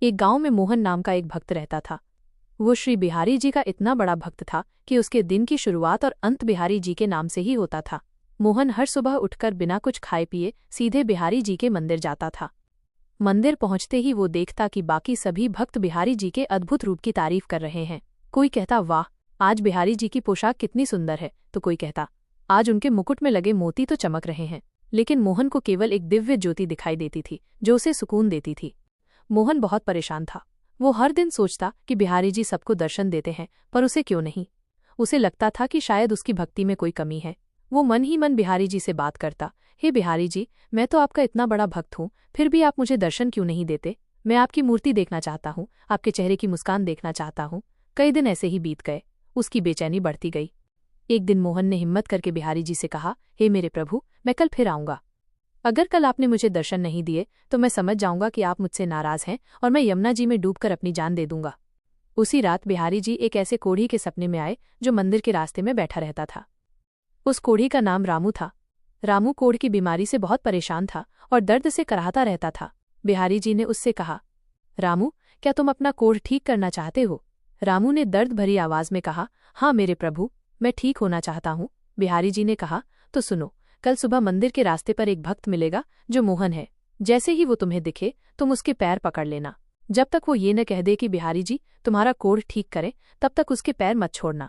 एक गांव में मोहन नाम का एक भक्त रहता था। वो श्री बिहारी जी का इतना बड़ा भक्त था कि उसके दिन की शुरुआत और अंत बिहारी जी के नाम से ही होता था। मोहन हर सुबह उठकर बिना कुछ खाए पिए सीधे बिहारी जी के मंदिर जाता था। मंदिर पहुंचते ही वो देखता कि बाकी सभी भक्त बिहारी जी के अद्भुत रूप की तारीफ कर रहे हैं। कोई कहता, वाह, आज बिहारी जी की पोशाक कितनी सुंदर है, तो कोई कहता, आज उनके मुकुट में लगे मोती तो चमक रहे हैं। लेकिन मोहन को केवल एक दिव्य ज्योति दिखाई देती थी जो उसे सुकून देती थी। मोहन बहुत परेशान था। वो हर दिन सोचता कि बिहारी जी सबको दर्शन देते हैं, पर उसे क्यों नहीं। उसे लगता था कि शायद उसकी भक्ति में कोई कमी है। वो मन ही मन बिहारी जी से बात करता, हे बिहारी जी, मैं तो आपका इतना बड़ा भक्त हूँ, फिर भी आप मुझे दर्शन क्यों नहीं देते। मैं आपकी मूर्ति देखना चाहता हूँ, आपके चेहरे की मुस्कान देखना चाहता हूँ। कई दिन ऐसे ही बीत गए। उसकी बेचैनी बढ़ती गई। एक दिन मोहन ने हिम्मत करके बिहारी जी से कहा, हे मेरे प्रभु, मैं कल फिर आऊंगा। अगर कल आपने मुझे दर्शन नहीं दिए तो मैं समझ जाऊंगा कि आप मुझसे नाराज हैं और मैं यमुना जी में डूबकर अपनी जान दे दूंगा। उसी रात बिहारी जी एक ऐसे कोढ़ी के सपने में आए जो मंदिर के रास्ते में बैठा रहता था। उस कोढ़ी का नाम रामू था। रामू कोढ़ की बीमारी से बहुत परेशान था और दर्द से कराहता रहता था। बिहारी जी ने उससे कहा, रामू, क्या तुम अपना कोढ़ ठीक करना चाहते हो। रामू ने दर्द भरी आवाज में कहा, हाँ मेरे प्रभु, मैं ठीक होना चाहता हूँ। बिहारी जी ने कहा, तो सुनो, कल सुबह मंदिर के रास्ते पर एक भक्त मिलेगा जो मोहन है। जैसे ही वो तुम्हें दिखे तुम उसके पैर पकड़ लेना। जब तक वो ये न कह दे कि बिहारी जी तुम्हारा कोढ़ ठीक करें, तब तक उसके पैर मत छोड़ना।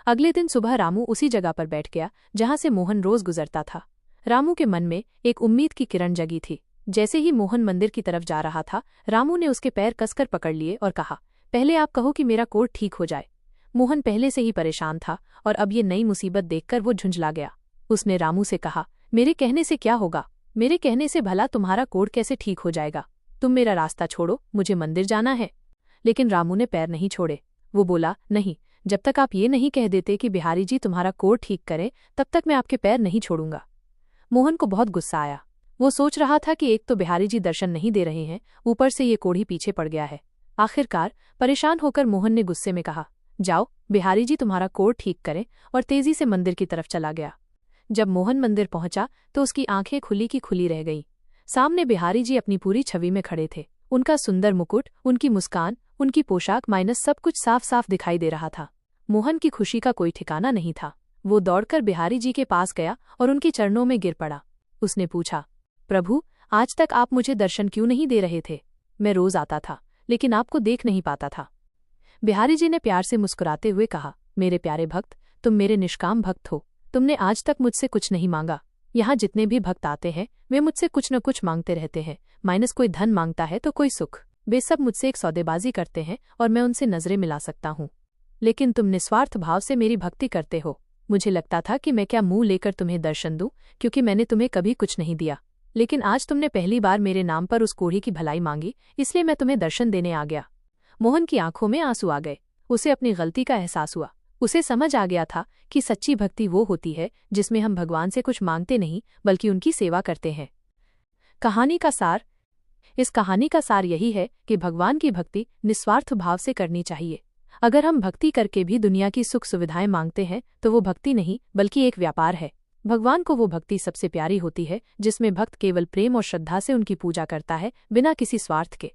अगले दिन सुबह रामू उसी जगह पर बैठ गया जहां से मोहन रोज गुजरता था। रामू के मन में एक उम्मीद की किरण जगी थी। जैसे ही मोहन मंदिर की तरफ जा रहा था, रामू ने उसके पैर कसकर पकड़ लिए और कहा, पहले आप कहो कि मेरा कोढ़ ठीक हो जाए। मोहन पहले से ही परेशान था और अब ये नई मुसीबत देखकर वो झुंझला गया। उसने रामू से कहा, मेरे कहने से क्या होगा, मेरे कहने से भला तुम्हारा कोढ़ कैसे ठीक हो जाएगा। तुम मेरा रास्ता छोड़ो, मुझे मंदिर जाना है। लेकिन रामू ने पैर नहीं छोड़े। वो बोला, नहीं, जब तक आप ये नहीं कह देते कि बिहारी जी तुम्हारा कोढ़ ठीक करें, तब तक मैं आपके पैर नहीं छोड़ूंगा। मोहन को बहुत गुस्सा आया। वो सोच रहा था कि एक तो बिहारी जी दर्शन नहीं दे रहे हैं, ऊपर से ये कोढ़ी पीछे पड़ गया है। आखिरकार परेशान होकर मोहन ने गुस्से में कहा, जाओ, बिहारी जी तुम्हारा कोढ़ ठीक करें, और तेजी से मंदिर की तरफ चला गया। जब मोहन मंदिर पहुंचा तो उसकी आंखें खुली की खुली रह गईं। सामने बिहारी जी अपनी पूरी छवि में खड़े थे। उनका सुंदर मुकुट, उनकी मुस्कान, उनकी पोशाक माइनस सब कुछ साफ साफ दिखाई दे रहा था। मोहन की खुशी का कोई ठिकाना नहीं था। वो दौड़कर बिहारी जी के पास गया और उनके चरणों में गिर पड़ा। उसने पूछा, प्रभु, आज तक आप मुझे दर्शन क्यों नहीं दे रहे थे। मैं रोज आता था, लेकिन आपको देख नहीं पाता था। बिहारी जी ने प्यार से मुस्कुराते हुए कहा, मेरे प्यारे भक्त, तुम मेरे निष्काम भक्त हो। तुमने आज तक मुझसे कुछ नहीं मांगा। यहाँ जितने भी भक्त आते हैं वे मुझसे कुछ न कुछ मांगते रहते हैं, माइनस कोई धन मांगता है तो कोई सुख। वे सब मुझसे एक सौदेबाजी करते हैं और मैं उनसे नजरें मिला सकता हूँ। लेकिन तुम निस्वार्थ भाव से मेरी भक्ति करते हो। मुझे लगता था कि मैं क्या मुंह लेकर तुम्हें दर्शन दूं, क्योंकि मैंने तुम्हें कभी कुछ नहीं दिया। लेकिन आज तुमने पहली बार मेरे नाम पर उस कोढ़ी की भलाई मांगी, इसलिए मैं तुम्हें दर्शन देने आ गया। मोहन की आंखों में आंसू आ गए। उसे अपनी गलती का एहसास हुआ। उसे समझ आ गया था कि सच्ची भक्ति वो होती है जिसमें हम भगवान से कुछ मांगते नहीं बल्कि उनकी सेवा करते हैं। कहानी का सार। इस कहानी का सार यही है कि भगवान की भक्ति निस्वार्थ भाव से करनी चाहिए। अगर हम भक्ति करके भी दुनिया की सुख सुविधाएं मांगते हैं तो वो भक्ति नहीं बल्कि एक व्यापार है। भगवान को वो भक्ति सबसे प्यारी होती है जिसमें भक्त केवल प्रेम और श्रद्धा से उनकी पूजा करता है, बिना किसी स्वार्थ के।